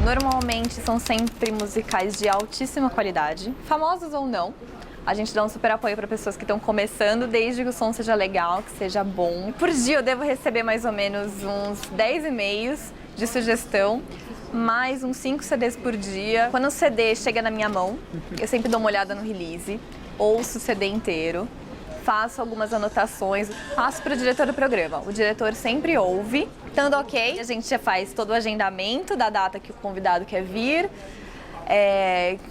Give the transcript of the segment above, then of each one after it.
Normalmente são sempre musicais de altíssima qualidade, famosos ou não. A gente dá um super apoio para pessoas que estão começando, desde que o som seja legal, que seja bom. Por dia eu devo receber mais ou menos uns 10 e-mails de sugestão, mais uns 5 CDs por dia. Quando o CD chega na minha mão, eu sempre dou uma olhada no release, ouço o CD inteiro, faço algumas anotações, passo para o diretor do programa. O diretor sempre ouve, estando ok, a gente já faz todo o agendamento da data que o convidado quer vir,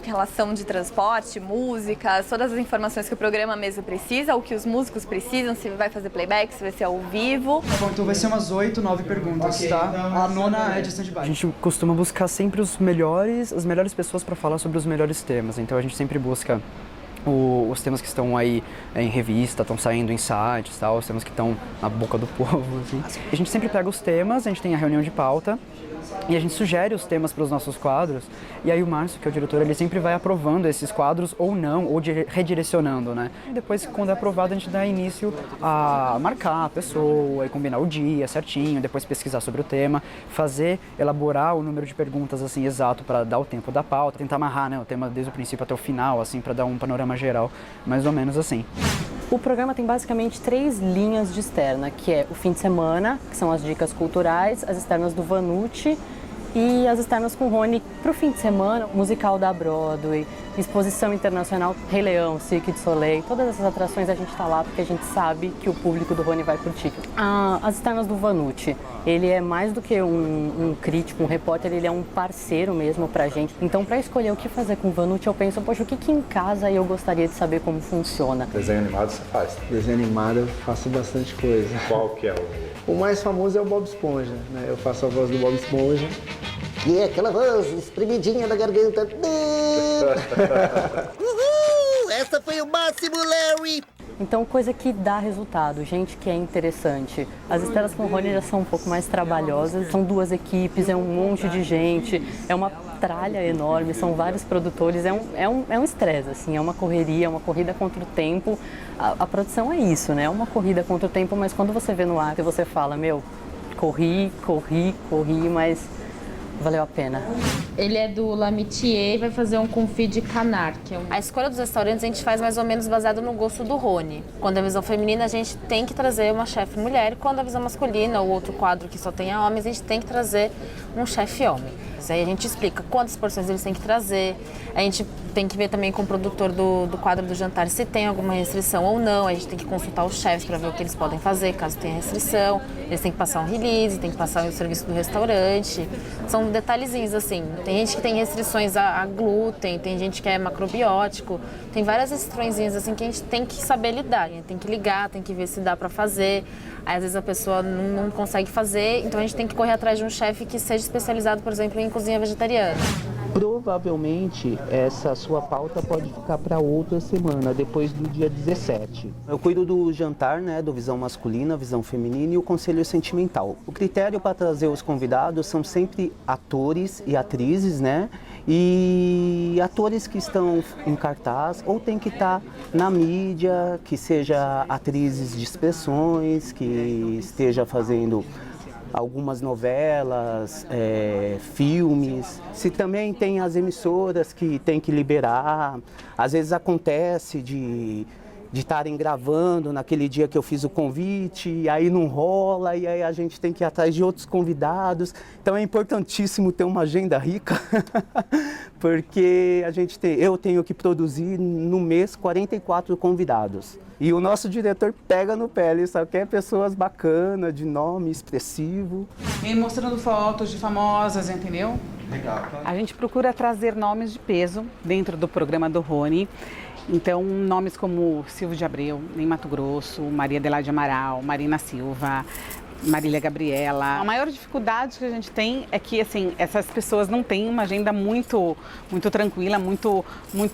relação de transporte, músicas, todas as informações que o programa mesmo precisa, o que os músicos precisam, se vai fazer playback, se vai ser ao vivo. Bom, então vai ser umas 8, 9 perguntas, tá? A nona é de stand-by. A gente costuma buscar sempre as melhores pessoas para falar sobre os melhores temas, então a gente sempre busca os temas que estão aí em revista, estão saindo em sites, tal, os temas que estão na boca do povo, assim. A gente sempre pega os temas, a gente tem a reunião de pauta e a gente sugere os temas para os nossos quadros, e aí o Márcio, que é o diretor, ele sempre vai aprovando esses quadros ou não, ou redirecionando, né? E depois, quando é aprovado, a gente dá início a marcar a pessoa, e combinar o dia certinho, depois pesquisar sobre o tema, elaborar o número de perguntas, assim, exato, para dar o tempo da pauta, tentar amarrar, né, o tema desde o princípio até o final, assim, para dar um panorama geral, mais ou menos assim. O programa tem basicamente 3 linhas de externa, que é o fim de semana, que são as dicas culturais, as externas do Vanucci e as externas com o Rony para o fim de semana, musical da Broadway, exposição internacional Rei Leão, Cirque du Soleil, todas essas atrações a gente está lá porque a gente sabe que o público do Rony vai curtir. As externas do Vanucci, ele é mais do que um crítico, um repórter, ele é um parceiro mesmo pra gente. Então, para escolher o que fazer com o Vanucci, eu penso, poxa, o que em casa eu gostaria de saber como funciona? Desenho animado você faz? Desenho animado eu faço bastante coisa. Qual que é o mais famoso é o Bob Esponja, né? Eu faço a voz do Bob Esponja. E é aquela voz espremidinha na garganta. Uhul! Essa foi o máximo, Larry! Então, coisa que dá resultado, gente que é interessante. As externas com o Rony já são um pouco mais trabalhosas, são 2 equipes, é um monte de gente, é uma tralha enorme, são vários produtores, é um estresse, assim, é uma correria, é uma corrida contra o tempo. A produção é isso, né? É uma corrida contra o tempo, mas quando você vê no ar, você fala, meu, corri, mas valeu a pena. Ele é do L'Amitié e vai fazer um confit de canard, que é A escolha dos restaurantes a gente faz mais ou menos baseado no gosto do Rony. Quando é a visão feminina, a gente tem que trazer uma chefe mulher. Quando é a visão masculina, ou outro quadro que só tenha homens, a gente tem que trazer um chefe homem. Aí a gente explica quantas porções eles têm que trazer. A gente tem que ver também com o produtor do quadro do jantar se tem alguma restrição ou não. A gente tem que consultar os chefes para ver o que eles podem fazer caso tenha restrição. Eles têm que passar um release, tem que passar o serviço do restaurante. São detalhezinhos assim. Tem gente que tem restrições a glúten, tem gente que é macrobiótico. Tem várias restriçõezinhas assim que a gente tem que saber lidar. A gente tem que ligar, tem que ver se dá para fazer. Aí, às vezes a pessoa não consegue fazer, então a gente tem que correr atrás de um chefe que seja especializado, por exemplo, em cozinha vegetariana. Provavelmente essa sua pauta pode ficar para outra semana, depois do dia 17. Eu cuido do jantar, né, do visão masculina, visão feminina e o conselho sentimental. O critério para trazer os convidados são sempre atores e atrizes, né? E atores que estão em cartaz ou tem que estar na mídia, que seja atrizes de expressões, que esteja fazendo algumas novelas, filmes. Se também tem as emissoras que tem que liberar, às vezes acontece de estarem gravando naquele dia que eu fiz o convite, e aí não rola, e aí a gente tem que ir atrás de outros convidados. Então é importantíssimo ter uma agenda rica, porque eu tenho que produzir no mês 44 convidados. E o nosso diretor pega no pé, ele só quer pessoas bacanas, de nome expressivo. E mostrando fotos de famosas, entendeu? Legal. A gente procura trazer nomes de peso dentro do programa do Rony. Então, nomes como Silvio de Abreu, em Mato Grosso, Maria Adelaide Amaral, Marina Silva, Marília Gabriela. A maior dificuldade que a gente tem é que, assim, essas pessoas não têm uma agenda muito tranquila, muito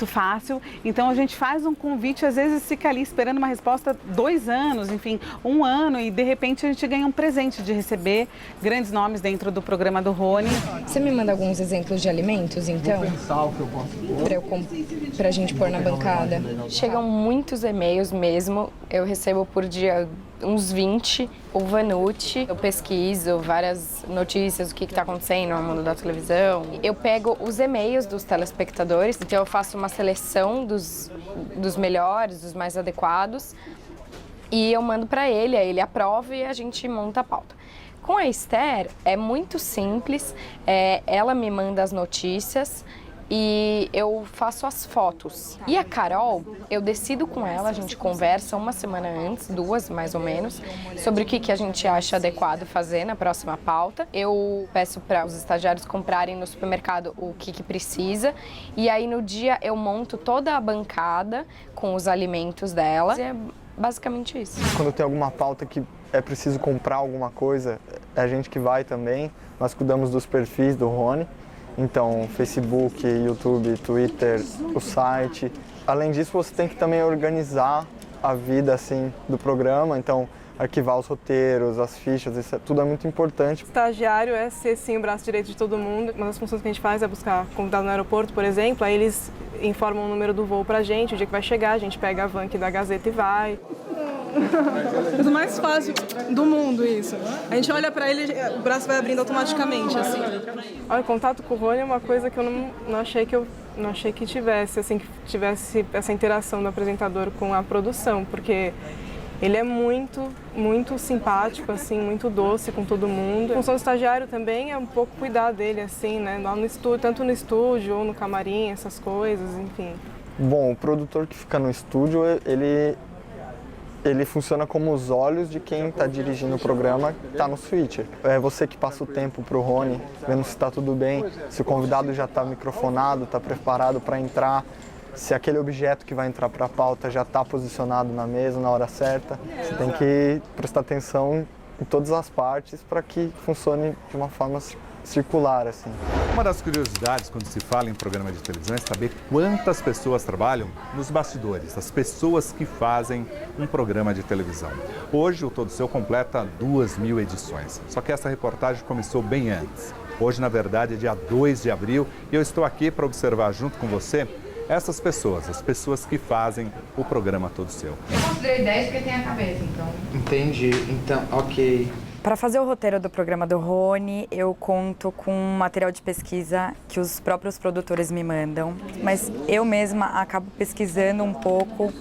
fácil. Então, a gente faz um convite, às vezes fica ali esperando uma resposta 2 anos, enfim, 1 ano, e de repente a gente ganha um presente de receber grandes nomes dentro do programa do Rony. Você me manda alguns exemplos de alimentos, então? Vou pensar o que eu posso pôr. Pra gente pôr na bancada. Chegam muitos e-mails mesmo, eu recebo por dia uns 20. O Vanucci, eu pesquiso várias notícias, o que está acontecendo no mundo da televisão. Eu pego os e-mails dos telespectadores, então eu faço uma seleção dos melhores, dos mais adequados, e eu mando para ele, aí ele aprova e a gente monta a pauta. Com a Esther é muito simples, ela me manda as notícias e eu faço as fotos. E a Carol, eu decido com ela, a gente conversa uma semana antes, 2 mais ou menos, sobre o que a gente acha adequado fazer na próxima pauta. Eu peço para os estagiários comprarem no supermercado o que precisa e aí no dia eu monto toda a bancada com os alimentos dela. E é basicamente isso. Quando tem alguma pauta que é preciso comprar alguma coisa, é a gente que vai também. Nós cuidamos dos perfis do Rony. Então, Facebook, YouTube, Twitter, o site. Além disso, você tem que também organizar a vida assim, do programa. Então, arquivar os roteiros, as fichas, isso tudo é muito importante. O estagiário é ser, sim, o braço direito de todo mundo. Uma das funções que a gente faz é buscar convidado no aeroporto, por exemplo. Aí eles informam o número do voo pra gente, o dia que vai chegar, a gente pega a van aqui da Gazeta e vai. Coisa mais fácil do mundo isso. A gente olha pra ele, o braço vai abrindo automaticamente, assim. Olha, o contato com o Rony é uma coisa que eu não achei que tivesse, assim, que tivesse essa interação do apresentador com a produção, porque ele é muito, muito simpático, assim, muito doce com todo mundo. A função do estagiário também é um pouco cuidar dele, assim, né, lá no estúdio, tanto no estúdio ou no camarim, essas coisas, enfim. Bom, o produtor que fica no estúdio, ele funciona como os olhos de quem está dirigindo o programa, está no switcher. É você que passa o tempo para o Rony, vendo se está tudo bem, se o convidado já está microfonado, está preparado para entrar, se aquele objeto que vai entrar para a pauta já está posicionado na mesa na hora certa. Você tem que prestar atenção em todas as partes para que funcione de uma forma circular, assim. Uma das curiosidades quando se fala em programa de televisão é saber quantas pessoas trabalham nos bastidores, as pessoas que fazem um programa de televisão. Hoje o Todo Seu completa 2.000 edições, só que essa reportagem começou bem antes. Hoje, na verdade, é dia 2 de abril e eu estou aqui para observar junto com você essas pessoas, as pessoas que fazem o programa Todo Seu. Eu considerei 10 porque tem a cabeça, então. Entendi, então, ok. Para fazer o roteiro do programa do Rony, eu conto com um material de pesquisa que os próprios produtores me mandam, mas eu mesma acabo pesquisando um pouco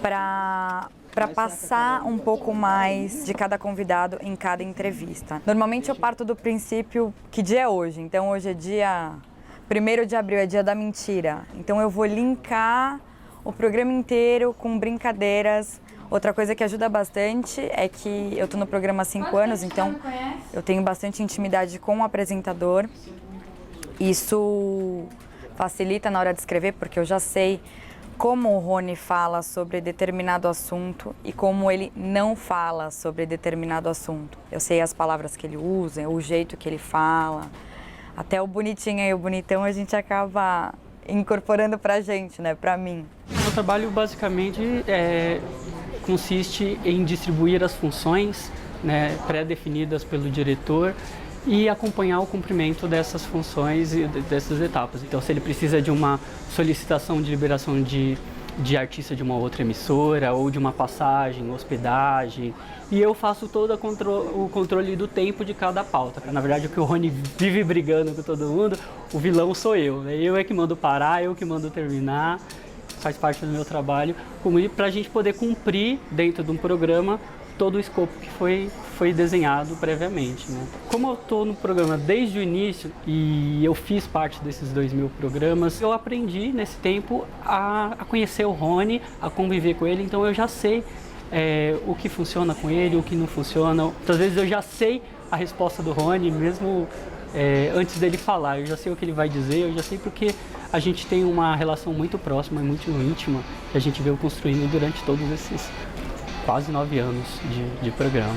para passar um pouco mais de cada convidado em cada entrevista. Normalmente eu parto do princípio que dia é hoje, então hoje é dia 1º de abril, é dia da mentira. Então eu vou linkar o programa inteiro com brincadeiras. Outra coisa que ajuda bastante é que eu estou no programa há 5 anos, então eu tenho bastante intimidade com o apresentador. Isso facilita na hora de escrever, porque eu já sei como o Rony fala sobre determinado assunto e como ele não fala sobre determinado assunto. Eu sei as palavras que ele usa, o jeito que ele fala. Até o bonitinho e o bonitão a gente acaba incorporando pra gente, né, pra mim. O trabalho basicamente consiste em distribuir as funções, né, pré-definidas pelo diretor e acompanhar o cumprimento dessas funções e dessas etapas. Então, se ele precisa de uma solicitação de liberação de artista de uma outra emissora ou de uma passagem, hospedagem, e eu faço todo o controle do tempo de cada pauta. Na verdade, o que o Rony vive brigando com todo mundo, o vilão sou eu, né? Eu é que mando parar, eu que mando terminar, faz parte do meu trabalho, para a gente poder cumprir dentro de um programa todo o escopo que foi desenhado previamente, né? Como eu estou no programa desde o início e eu fiz parte desses 2.000 programas, eu aprendi nesse tempo a conhecer o Rony, a conviver com ele, então eu já sei o que funciona com ele, o que não funciona. Muitas vezes eu já sei a resposta do Rony, mesmo antes dele falar, eu já sei o que ele vai dizer, eu já sei porque a gente tem uma relação muito próxima e muito íntima que a gente veio construindo durante todos esses quase 9 anos de programa.